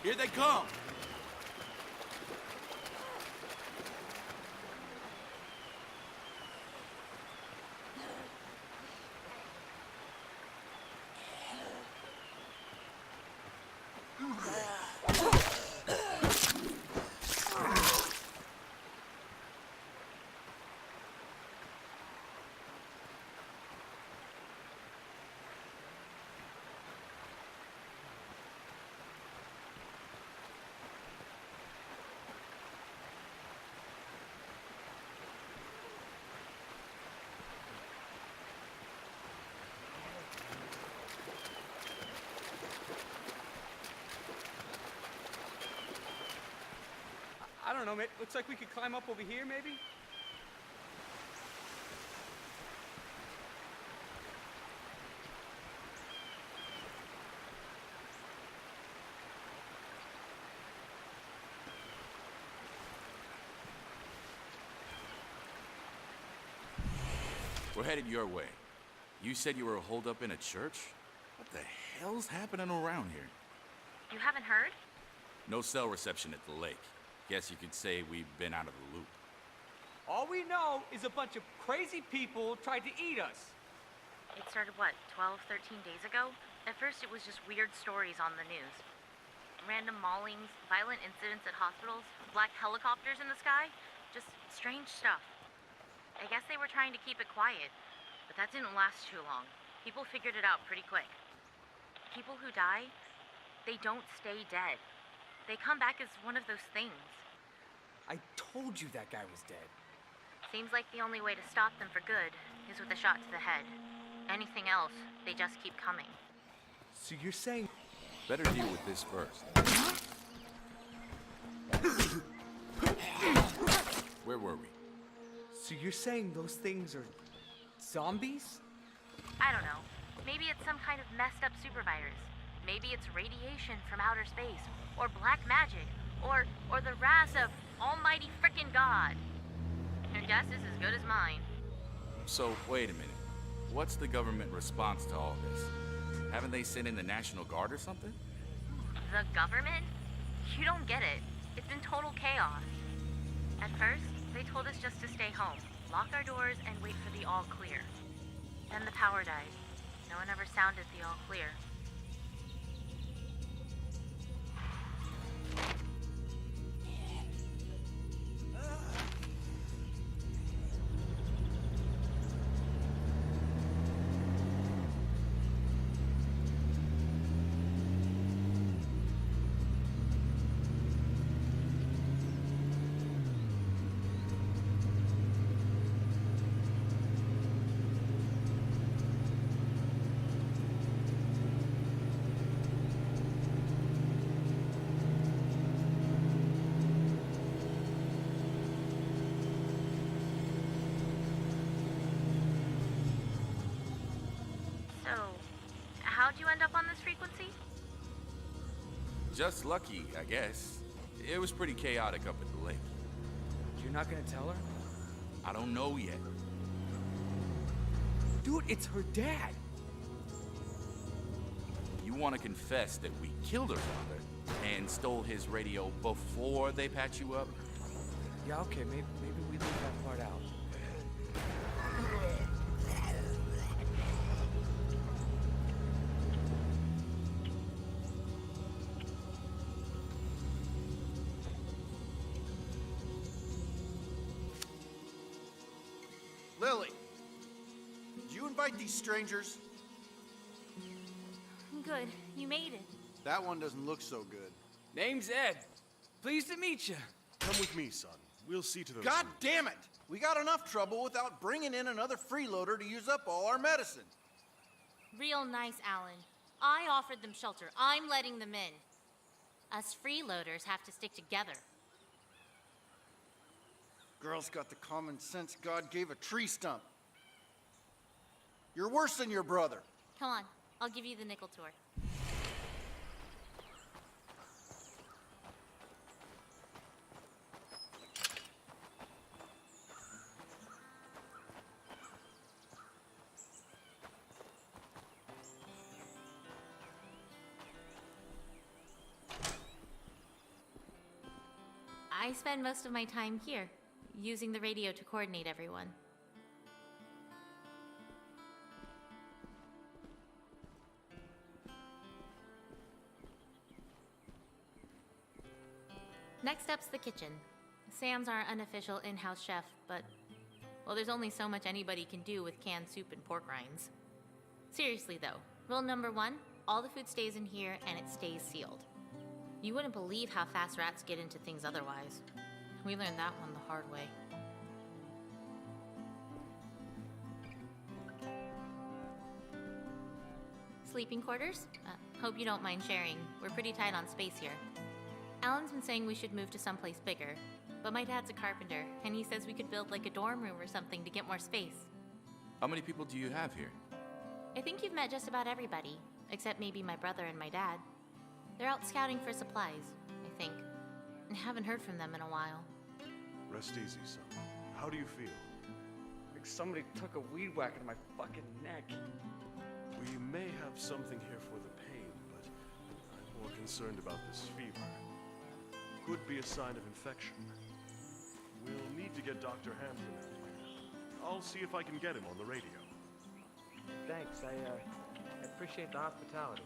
Here they come! I don't know, mate. Looks like we could climb up over here, maybe? We're headed your way. You said you were holed up in a church? What the hell's happening around here? You haven't heard? No cell reception at the lake. Guess you could say we've been out of the loop. All we know is a bunch of crazy people tried to eat us. It started, what, 12, 13 days ago? At first it was just weird stories on the news. Random maulings, violent incidents at hospitals, black helicopters in the sky. Just strange stuff. I guess they were trying to keep it quiet, but that didn't last too long. People figured it out pretty quick. People who die, they don't stay dead. They come back as one of those things. I told you that guy was dead. Seems like the only way to stop them for good is with a shot to the head. Anything else, they just keep coming. So you're saying... Better deal with this first. Where were we? So you're saying those things are... zombies? I don't know. Maybe it's some kind of messed up supervirus. Maybe it's radiation from outer space, or black magic, or the wrath of almighty frickin' God. Your guess is as good as mine. So, wait a minute. What's the government response to all this? Haven't they sent in the National Guard or something? The government? You don't get it. It's been total chaos. At first, they told us just to stay home, lock our doors, and wait for the all clear. Then the power died. No one ever sounded the all clear. So, how'd you end up on this frequency? Just lucky, I guess. It was pretty chaotic up at the lake. You're not gonna tell her? I don't know yet. Dude, it's her dad! You want to confess that we killed her father and stole his radio before they patch you up? Yeah, okay, maybe we leave that part out. Lily, did you invite these strangers? Good, you made it. That one doesn't look so good. Name's Ed. Pleased to meet you. Come with me, son. We'll see to those. God damn it! We got enough trouble without bringing in another freeloader to use up all our medicine. Real nice, Alan. I offered them shelter. I'm letting them in. Us freeloaders have to stick together. Girl's got the common sense God gave a tree stump. You're worse than your brother. Come on, I'll give you the nickel tour. I spend most of my time here, using the radio to coordinate everyone. Next up's the kitchen. Sam's our unofficial in-house chef, but, well, there's only so much anybody can do with canned soup and pork rinds. Seriously though, rule number 1, all the food stays in here and it stays sealed. You wouldn't believe how fast rats get into things otherwise. We learned that one the hard way. Sleeping quarters? Hope you don't mind sharing. We're pretty tight on space here. Alan's been saying we should move to someplace bigger, but my dad's a carpenter, and he says we could build like a dorm room or something to get more space. How many people do you have here? I think you've met just about everybody, except maybe my brother and my dad. They're out scouting for supplies, I think, and haven't heard from them in a while. Rest easy, son. How do you feel? Like somebody took a weed whack in my fucking neck. We may have something here for the pain, but I'm more concerned about this fever. Could be a sign of infection. We'll need to get Dr. Hampton out here. I'll see if I can get him on the radio. Thanks, I appreciate the hospitality.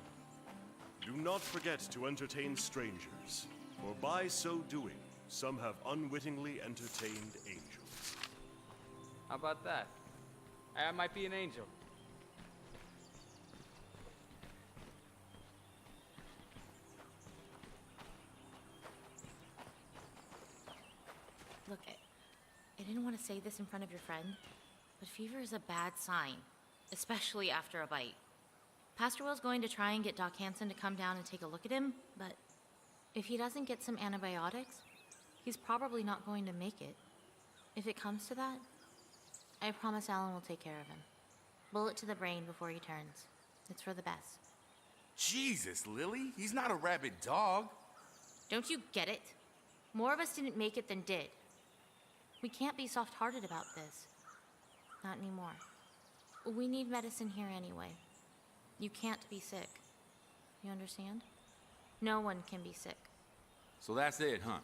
Do not forget to entertain strangers, for by so doing, some have unwittingly entertained angels. How about that? I might be an angel. Look, I didn't want to say this in front of your friend, but fever is a bad sign, especially after a bite. Pastor Will's going to try and get Doc Hansen to come down and take a look at him, but if he doesn't get some antibiotics, he's probably not going to make it. If it comes to that, I promise Alan will take care of him. Bullet to the brain before he turns. It's for the best. Jesus, Lily, he's not a rabid dog. Don't you get it? More of us didn't make it than did. We can't be soft-hearted about this. Not anymore. We need medicine here anyway. You can't be sick. You understand? No one can be sick. So that's it, huh?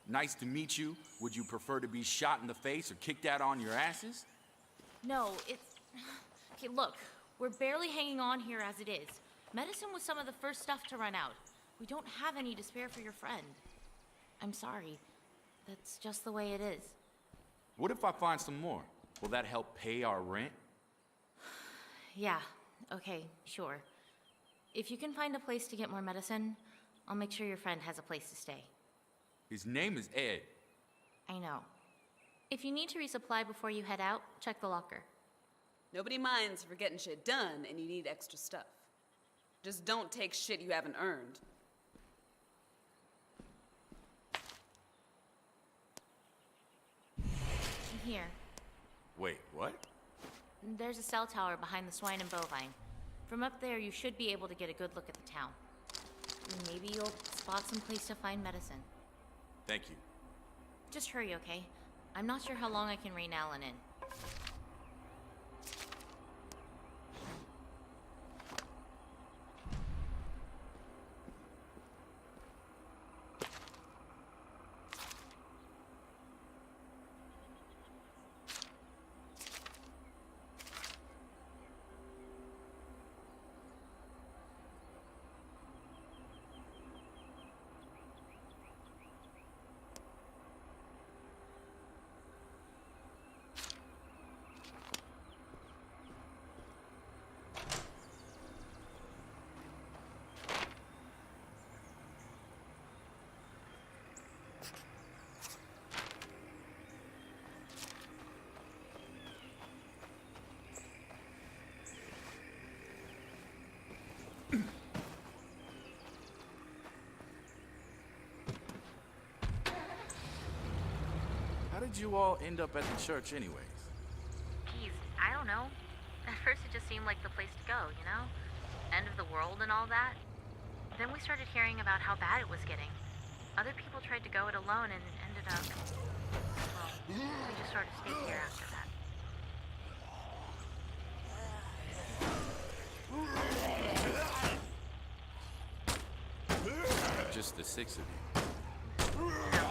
Nice to meet you. Would you prefer to be shot in the face or kicked out on your asses? No, it's... Okay, look. We're barely hanging on here as it is. Medicine was some of the first stuff to run out. We don't have any to spare for your friend. I'm sorry. That's just the way it is. What if I find some more? Will that help pay our rent? Yeah, okay, sure. If you can find a place to get more medicine, I'll make sure your friend has a place to stay. His name is Ed. I know. If you need to resupply before you head out, check the locker. Nobody minds if you're getting shit done and you need extra stuff. Just don't take shit you haven't earned. Here. Wait, what? There's a cell tower behind the swine and bovine. From up there, you should be able to get a good look at the town. Maybe you'll spot some place to find medicine. Thank you. Just hurry, okay? I'm not sure how long I can rein Alan in. How did you all end up at the church anyways? Geez, I don't know. At first it just seemed like the place to go, you know? End of the world and all that. Then we started hearing about how bad it was getting. Other people tried to go it alone and ended up... Well, we just sort of stayed here after that. Just the 6 of you. No,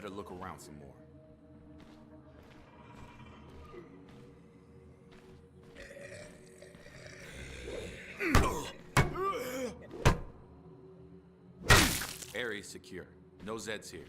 better look around some more. Area's secure. No Zeds here.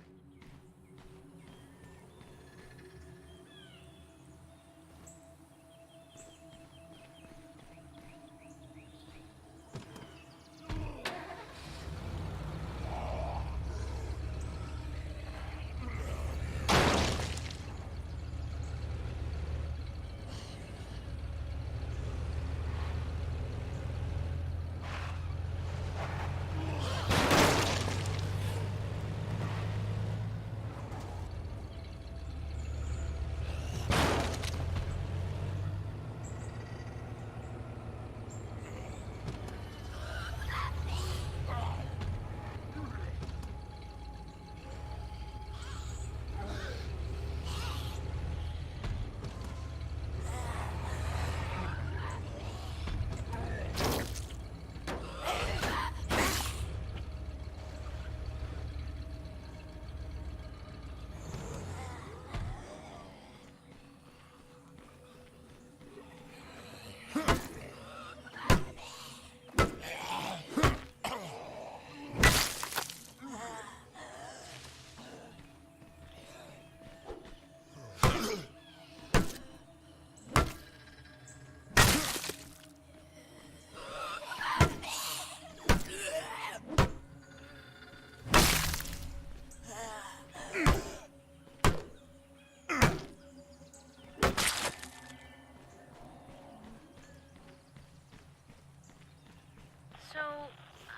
So,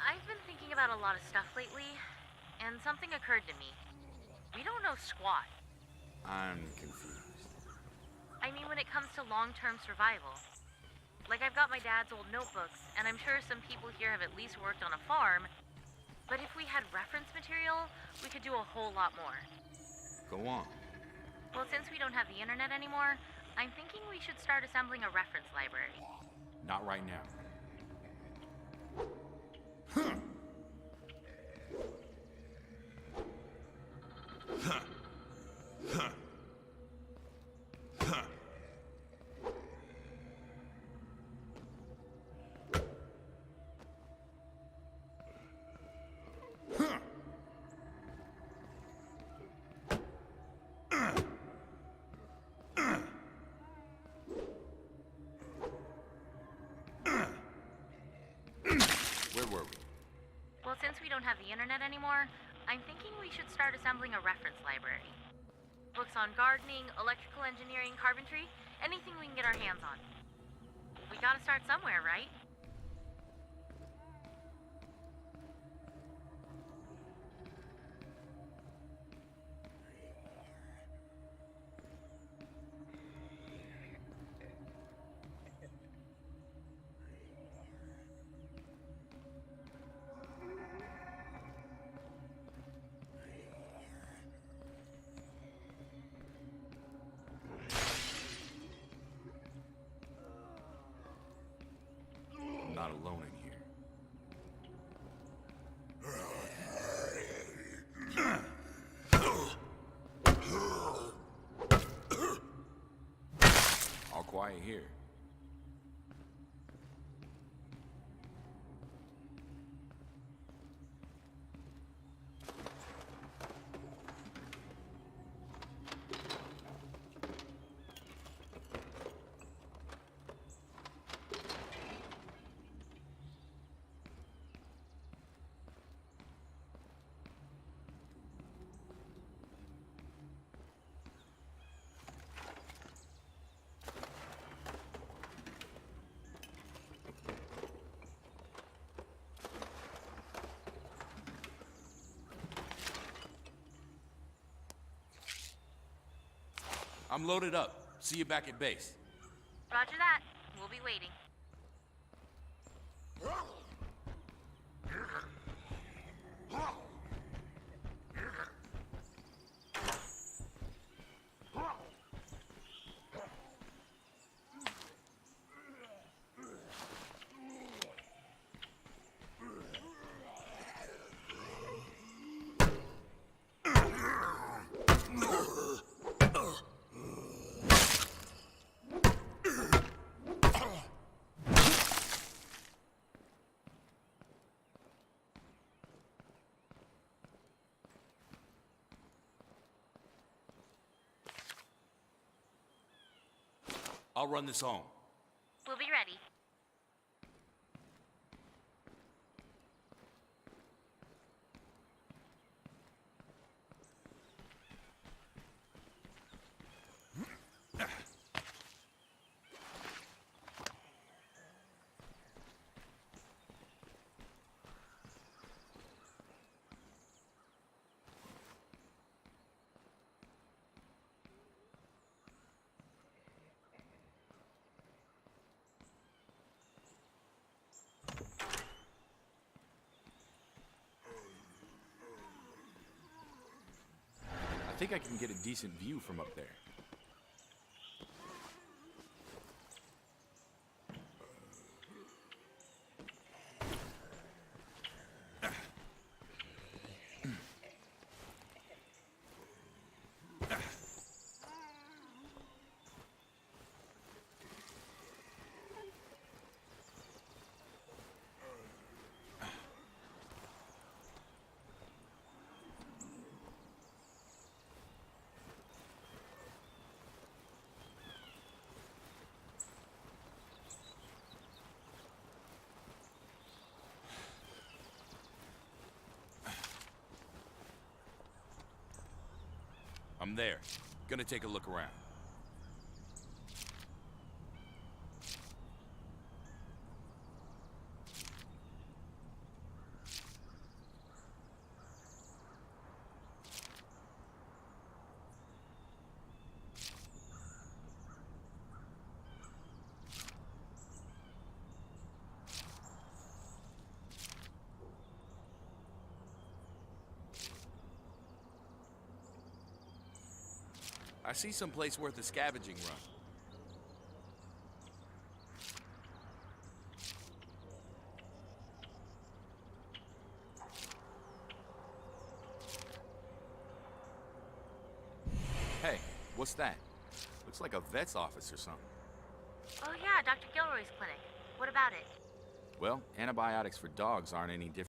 I've been thinking about a lot of stuff lately, and something occurred to me. We don't know squat. I'm confused. I mean, when it comes to long-term survival. Like, I've got my dad's old notebooks, and I'm sure some people here have at least worked on a farm. But if we had reference material, we could do a whole lot more. Go on. Well, since we don't have the internet anymore, I'm thinking we should start assembling a reference library. Not right now. Where were we? Well, since we don't have the internet anymore, I'm thinking we should start assembling a reference library. Books on gardening, electrical engineering, carpentry, anything we can get our hands on. We gotta start somewhere, right? I'm not alone in here. All quiet here. I'm loaded up. See you back at base. Roger that. We'll be waiting. I'll run this home. We'll be ready. I think I can get a decent view from up there. I'm there. Gonna take a look around. I see some place worth a scavenging run. Hey, what's that? Looks like a vet's office or something. Oh yeah, Dr. Gilroy's clinic. What about it? Well, antibiotics for dogs aren't any different